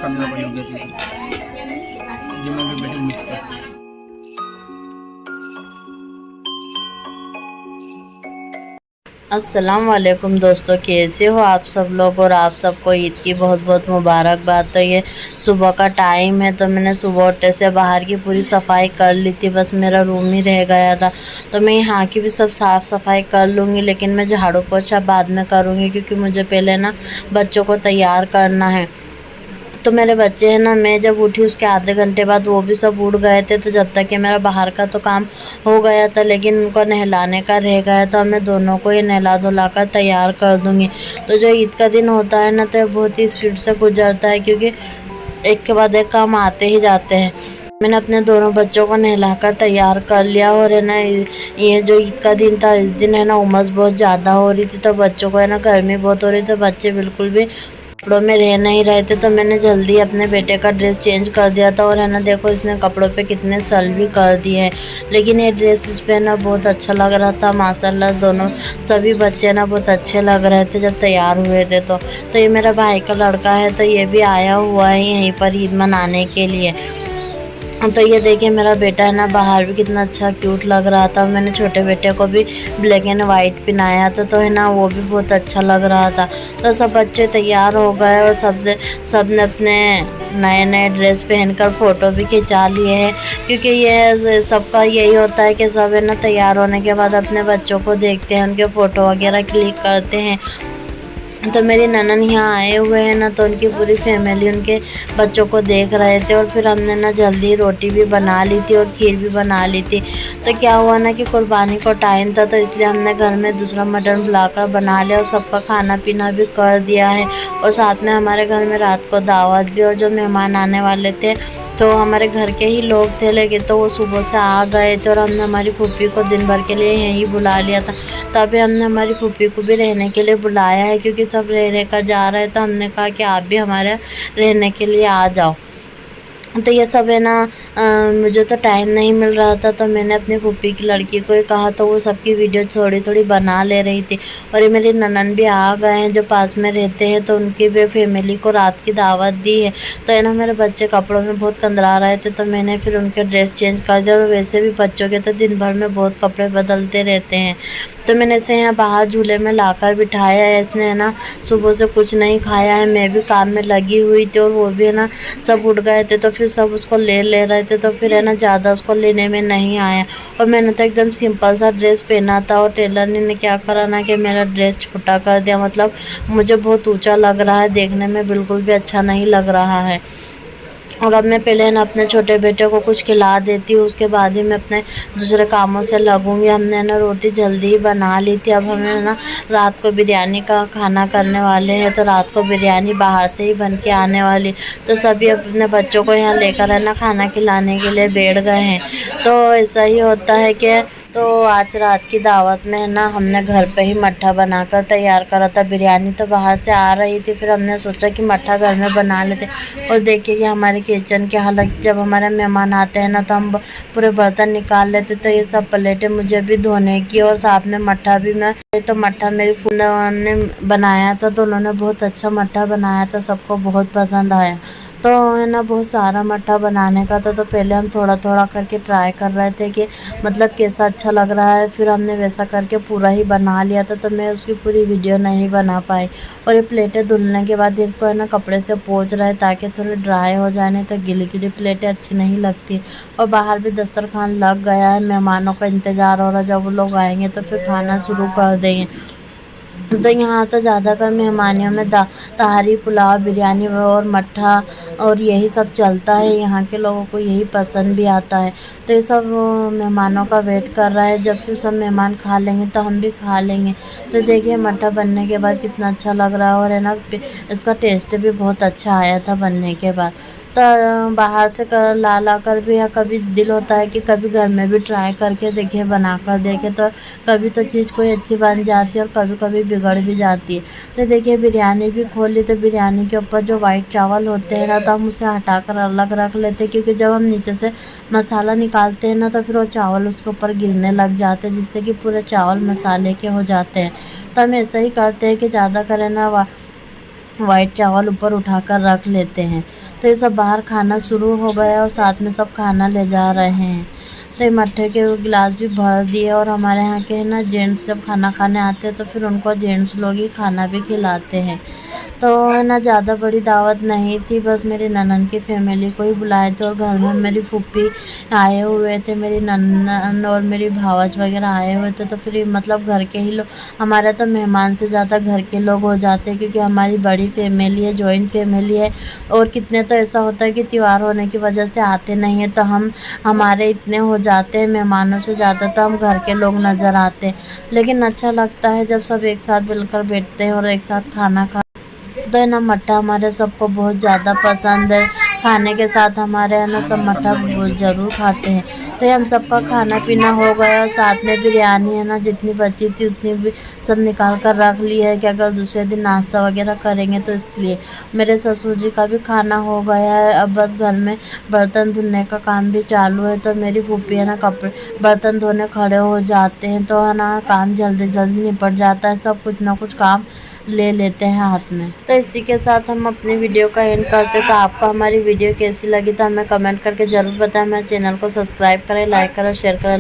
कामयाब बन गया थी, जो मैं भी बेटी उम्मीद करती हूँ। अस्सलाम वालेकुम दोस्तों, कैसे हो आप सब लोग। और आप सबको ईद की बहुत बहुत मुबारकबाद। तो ये सुबह का टाइम है, तो मैंने सुबह उठे से बाहर की पूरी सफाई कर ली थी। बस मेरा रूम ही रह गया था, तो मैं यहाँ की भी सब साफ़ सफाई कर लूँगी, लेकिन मैं झाड़ू पोछा बाद में करूँगी, क्योंकि मुझे पहले ना बच्चों को तैयार करना है। तो मेरे बच्चे हैं ना, मैं जब उठी उसके आधे घंटे बाद वो भी सब उठ गए थे, तो जब तक कि मेरा बाहर का तो काम हो गया था, लेकिन उनको नहलाने का रह गया था। मैं दोनों को ही नहला धुला कर तैयार कर दूँगी। तो जो ईद का दिन होता है ना, तो बहुत ही स्पीड से गुजरता है, क्योंकि एक के बाद एक काम आते ही जाते हैं। मैंने अपने दोनों बच्चों को नहलाकर तैयार कर लिया। और है ना, ये जो ईद का दिन था, इस दिन है ना उमस बहुत ज़्यादा हो रही थी, तो बच्चों को है ना गर्मी बहुत हो रही थी, तो बच्चे बिल्कुल भी कपड़ों में रह नहीं रहे थे। तो मैंने जल्दी अपने बेटे का ड्रेस चेंज कर दिया था। और है ना, देखो इसने कपड़ों पे कितने सल भी कर दिए हैं, लेकिन ये ड्रेस इस पे ना बहुत अच्छा लग रहा था माशाल्लाह। दोनों सभी बच्चे ना बहुत अच्छे लग रहे थे जब तैयार हुए थे। तो ये मेरा भाई का लड़का है, तो ये भी आया हुआ है यहीं पर ईद मनाने के लिए। तो ये देखिए मेरा बेटा है ना, बाहर भी कितना अच्छा क्यूट लग रहा था। मैंने छोटे बेटे को भी ब्लैक एंड वाइट पहनाया था, तो है ना वो भी बहुत अच्छा लग रहा था। तो सब बच्चे तैयार हो गए, और सबने अपने नए नए ड्रेस पहनकर फ़ोटो भी खिंचा लिए हैं, क्योंकि ये सबका यही होता है कि सब है ना तैयार होने के बाद अपने बच्चों को देखते हैं, उनके फ़ोटो वगैरह क्लिक करते हैं। तो मेरी ननन यहाँ आए हुए हैं ना, तो उनकी पूरी फैमिली उनके बच्चों को देख रहे थे। और फिर हमने ना जल्दी रोटी भी बना ली थी और खीर भी बना ली थी। तो क्या हुआ ना कि कुर्बानी को टाइम था, तो इसलिए हमने घर में दूसरा मटन बुलाकर बना लिया और सबका खाना पीना भी कर दिया है। और साथ में हमारे घर में रात को दावत भी, और जो मेहमान आने वाले थे तो हमारे घर के ही लोग थे, लेकिन तो वो सुबह से आ गए थे, और हमने हमारी फूफी को दिन भर के लिए यहीं बुला लिया था। तभी हमने हमारी फूफी को भी रहने के लिए बुलाया है, क्योंकि सब रह कर जा रहे हैं, तो हमने कहा कि आप भी हमारे रहने के लिए आ जाओ। तो ये सब है ना, मुझे तो टाइम नहीं मिल रहा था, तो मैंने अपनी फूफी की लड़की को ही कहा, तो वो सबकी वीडियो थोड़ी थोड़ी बना ले रही थी। और ये मेरी ननन भी आ गए हैं जो पास में रहते हैं, तो उनकी भी फैमिली को रात की दावत दी है। तो है ना, मेरे बच्चे कपड़ों में बहुत कंदरा रहे थे, तो मैंने फिर उनके ड्रेस चेंज कर दिया। और वैसे भी बच्चों के तो दिन भर में बहुत कपड़े बदलते रहते हैं। तो मैंने इसे यहाँ बाहर झूले में लाकर बिठाया है। इसने है ना सुबह से कुछ नहीं खाया है, मैं भी काम में लगी हुई थी, और वो भी है ना सब उठ गए थे, तो फिर सब उसको ले रहे थे, तो फिर है ना ज़्यादा उसको लेने में नहीं आया। और मैंने तो एकदम सिंपल सा ड्रेस पहना था, और टेलर ने क्या करा ना कि मेरा ड्रेस छोटा कर दिया। मतलब मुझे बहुत ऊंचा लग रहा है, देखने में बिल्कुल भी अच्छा नहीं लग रहा है। और अब मैं पहले ना अपने छोटे बेटे को कुछ खिला देती हूँ, उसके बाद ही मैं अपने दूसरे कामों से लगूंगी। हमने ना रोटी जल्दी ही बना ली थी। अब हमें ना रात को बिरयानी का खाना करने वाले हैं, तो रात को बिरयानी बाहर से ही बन के आने वाली। तो सभी अपने बच्चों को यहाँ लेकर है ना खाना खिलाने के लिए बैठ गए हैं। तो ऐसा ही होता है कि तो आज रात की दावत में ना हमने घर पे ही मट्ठा बनाकर तैयार करा था। बिरयानी तो बाहर से आ रही थी, फिर हमने सोचा कि मट्ठा घर में बना लेते। और देखिए कि हमारे किचन की हालत, जब हमारे मेहमान आते हैं ना, तो हम पूरे बर्तन निकाल लेते। तो ये सब प्लेटें मुझे भी धोने की, और साथ में मट्ठा भी मैं, तो मट्ठा मेरी फूफा ने बनाया था, तो उन्होंने बहुत अच्छा मट्ठा बनाया था, सबको बहुत पसंद आया। तो है ना बहुत सारा मट्ठा बनाने का था, तो पहले हम थोड़ा थोड़ा करके ट्राई कर रहे थे कि मतलब कैसा अच्छा लग रहा है। फिर हमने वैसा करके पूरा ही बना लिया था, तो मैं उसकी पूरी वीडियो नहीं बना पाई। और ये प्लेटें धुलने के बाद इसको है ना कपड़े से पोंछ रहे, ताकि थोड़ी ड्राई हो जाए, नहीं तो गीली गीली प्लेटें अच्छी नहीं लगती। और बाहर भी दस्तरखान लग गया है, मेहमानों का इंतज़ार हो रहा है, जब वो लोग आएंगे तो फिर खाना शुरू कर देंगे। तो यहाँ तो ज़्यादातर मेहमानियों में तहारी, पुलाव, बिरयानी और मट्ठा और यही सब चलता है। यहाँ के लोगों को यही पसंद भी आता है। तो ये सब मेहमानों का वेट कर रहा है, जब फिर सब मेहमान खा लेंगे तो हम भी खा लेंगे। तो देखिए मट्ठा बनने के बाद कितना अच्छा लग रहा है, और है ना इसका टेस्ट भी बहुत अच्छा आया था बनने के बाद। तो बाहर से ला कर भी, या कभी दिल होता है कि कभी घर में भी ट्राई करके देखे, बना कर देखे, तो कभी तो चीज़ कोई अच्छी बन जाती है और कभी कभी बिगड़ भी जाती है। तो देखिए बिरयानी भी खोली, तो बिरयानी के ऊपर जो वाइट चावल होते हैं ना, तो हम उसे हटाकर अलग रख लेते हैं, क्योंकि जब हम नीचे से मसाला निकालते हैं ना, तो फिर वो चावल उसके ऊपर गिरने लग जाते हैं, जिससे कि पूरे चावल मसाले के हो जाते हैं। तो हम ऐसा ही करते हैं कि ज़्यादा करें ना वाइट चावल ऊपर उठाकर रख लेते हैं। तो ये सब बाहर खाना शुरू हो गया और साथ में सब खाना ले जा रहे हैं। तो ये मट्ठे के गिलास भी भर दिए और हमारे यहाँ के है ना जेंट्स जब खाना खाने आते हैं तो फिर उनको जेंट्स लोग ही खाना भी खिलाते हैं। तो है ना ज़्यादा बड़ी दावत नहीं थी, बस मेरी ननद की फैमिली को ही बुलाए थे और घर में मेरी फूफी आए हुए थे, मेरी ननद और मेरी भावज वगैरह आए हुए थे। तो फिर मतलब घर के ही लोग, हमारे तो मेहमान से ज़्यादा घर के लोग हो जाते हैं क्योंकि हमारी बड़ी फैमिली है, जॉइंट फैमिली है। और कितने तो ऐसा होता है कि त्यौहार होने की वजह से आते नहीं हैं, तो हमारे इतने हो जाते हैं मेहमानों से ज़्यादा तो हम घर के लोग नज़र आते हैं। लेकिन अच्छा लगता है जब सब एक साथ मिलकर बैठते हैं और एक साथ खाना खा। तो है ना मट्ठा हमारे सबको बहुत ज़्यादा पसंद है। खाने के साथ हमारे है ना सब मट्ठा ज़रूर खाते हैं। तो ये हम सबका खाना पीना हो गया और साथ में बिरयानी है ना जितनी बची थी उतनी भी सब निकाल कर रख ली है कि अगर दूसरे दिन नाश्ता वगैरह करेंगे तो इसलिए। मेरे ससुर जी का भी खाना हो गया है, अब बस घर में बर्तन धुलने का काम भी चालू है। तो मेरी फूफी है ना कपड़े बर्तन धोने खड़े हो जाते हैं तो है ना काम जल्दी जल्दी निपट जाता है, सब कुछ ना कुछ काम ले लेते हैं हाथ में। तो इसी के साथ हम अपनी वीडियो का एंड करते। तो आपको हमारी वीडियो कैसी लगी तो हमें कमेंट करके ज़रूर बताएं। हमारे चैनल को सब्सक्राइब करें, लाइक करें, शेयर करें।